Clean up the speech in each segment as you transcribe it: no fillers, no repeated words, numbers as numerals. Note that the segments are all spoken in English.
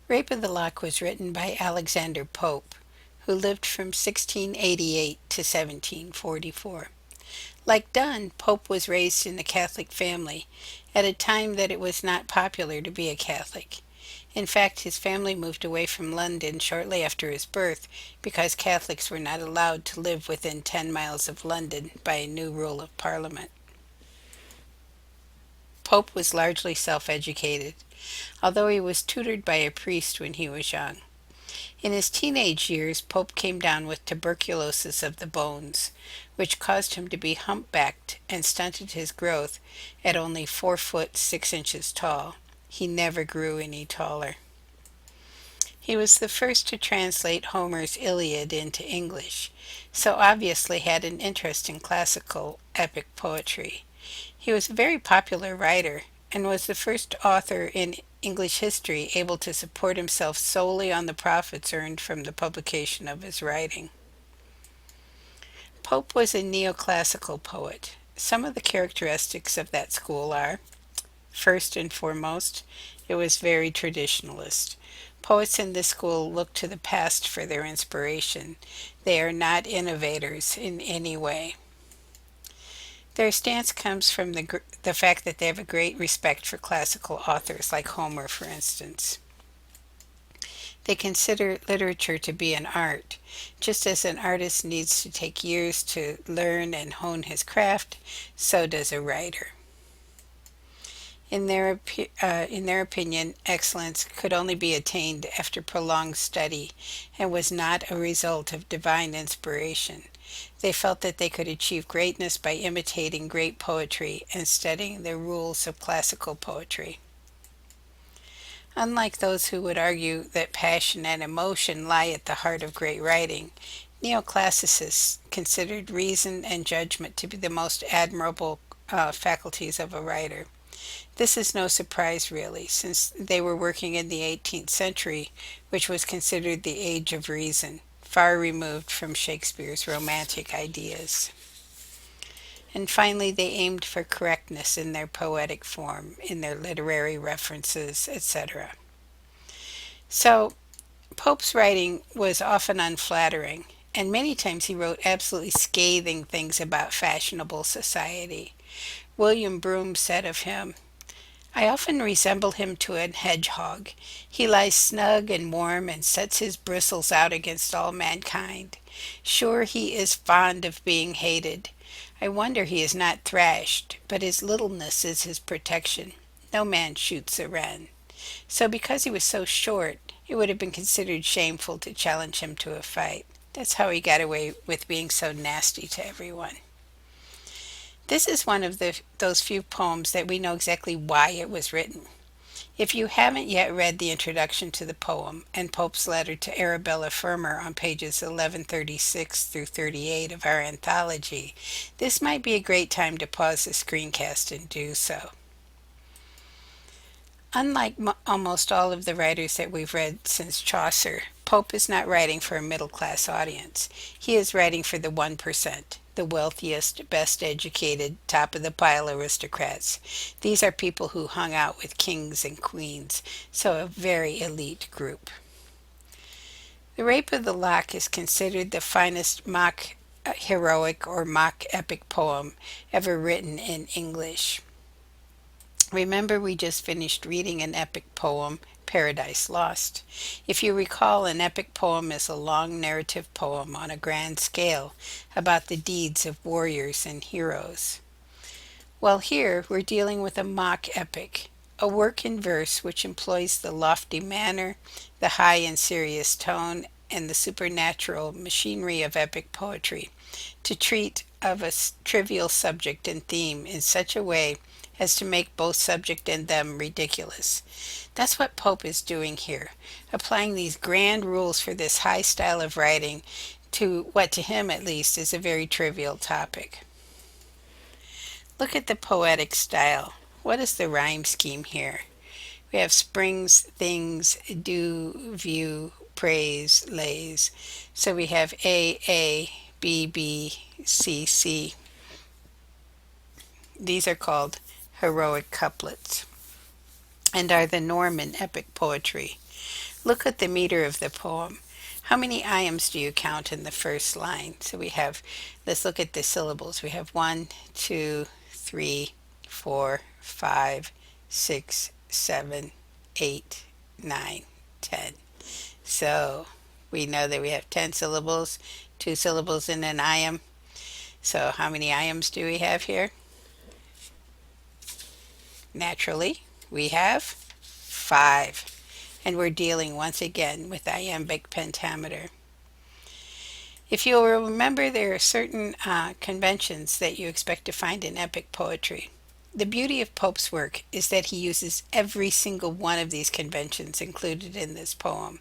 Rape of the Lock was written by Alexander Pope, who lived from 1688 to 1744. Like Donne, Pope was raised in a Catholic family at a time that it was not popular to be a Catholic. In fact, his family moved away from London shortly after his birth because Catholics were not allowed to live within 10 miles of London by a new rule of Parliament. Pope was largely self educated, although he was tutored by a priest when he was young. In his teenage years, Pope came down with tuberculosis of the bones, which caused him to be humpbacked and stunted his growth at only 4 foot 6 inches tall. He never grew any taller. He was the first to translate Homer's Iliad into English, so obviously had an interest in classical epic poetry. He was a very popular writer and was the first author in English history able to support himself solely on the profits earned from the publication of his writing. Pope was a neoclassical poet. Some of the characteristics of that school are: first and foremost, it was very traditionalist. Poets in this school look to the past for their inspiration. They are not innovators in any way. Their stance comes from the fact that they have a great respect for classical authors, like Homer, for instance. They consider literature to be an art. Just as an artist needs to take years to learn and hone his craft, so does a writer. In their opinion, excellence could only be attained after prolonged study and was not a result of divine inspiration. They felt that they could achieve greatness by imitating great poetry and studying the rules of classical poetry. Unlike those who would argue that passion and emotion lie at the heart of great writing, neoclassicists considered reason and judgment to be the most admirable faculties of a writer. This is no surprise, really, since they were working in the 18th century, which was considered the age of reason, far removed from Shakespeare's romantic ideas. And finally, they aimed for correctness in their poetic form, in their literary references, etc. So, Pope's writing was often unflattering, and many times he wrote absolutely scathing things about fashionable society. William Broome said of him, "I often resemble him to a hedgehog. He lies snug and warm and sets his bristles out against all mankind. Sure he is fond of being hated. I wonder he is not thrashed, but his littleness is his protection. No man shoots a wren." So because he was so short, it would have been considered shameful to challenge him to a fight. That's how he got away with being so nasty to everyone. This is one of those few poems that we know exactly why it was written. If you haven't yet read the introduction to the poem and Pope's letter to Arabella Fermor on pages 1136 through 38 of our anthology, this might be a great time to pause the screencast and do so. Unlike almost all of the writers that we've read since Chaucer, Pope is not writing for a middle class audience. He is writing for the 1%, the wealthiest, best educated, top of the pile aristocrats. These are people who hung out with kings and queens, so a very elite group. The Rape of the Lock is considered the finest mock heroic or mock epic poem ever written in English. Remember, we just finished reading an epic poem, Paradise Lost. If you recall, an epic poem is a long narrative poem on a grand scale about the deeds of warriors and heroes. Well, here we're dealing with a mock epic, a work in verse which employs the lofty manner, the high and serious tone, and the supernatural machinery of epic poetry to treat of a trivial subject and theme in such a way as to make both subject and them ridiculous. That's what Pope is doing here, applying these grand rules for this high style of writing to what to him at least is a very trivial topic. Look at the poetic style. What is the rhyme scheme here? We have springs, things, do, view, praise, lays. So we have A, B, B, C, C. These are called heroic couplets and are the norm in epic poetry. Look at the meter of the poem. How many iambs do you count in the first line? So we have, let's look at the syllables. We have 1, 2, 3, 4, 5, 6, 7, 8, 9, 10. So we know that we have 10 syllables, 2 syllables in an iamb. So how many iambs do we have here? Naturally, we have 5. And we're dealing once again with iambic pentameter. If you'll remember, there are certain conventions that you expect to find in epic poetry. The beauty of Pope's work is that he uses every single one of these conventions included in this poem.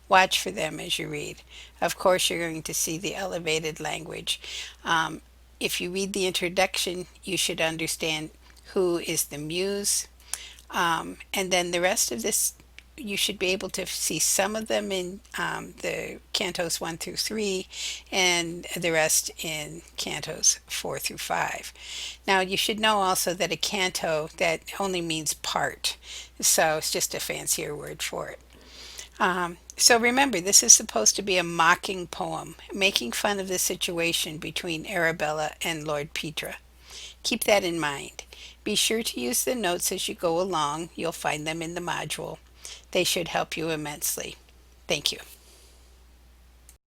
Watch for them as you read. Of course, you're going to see the elevated language. If you read the introduction, you should understand who is the muse, and then the rest of this, you should be able to see some of them in the cantos 1 through 3 and the rest in cantos 4 through 5. Now, you should know also that a canto, that only means part, so it's just a fancier word for it. So remember, this is supposed to be a mocking poem, making fun of the situation between Arabella and Lord Petre. Keep that in mind. Be sure to use the notes as you go along. You'll find them in the module. They should help you immensely. Thank you.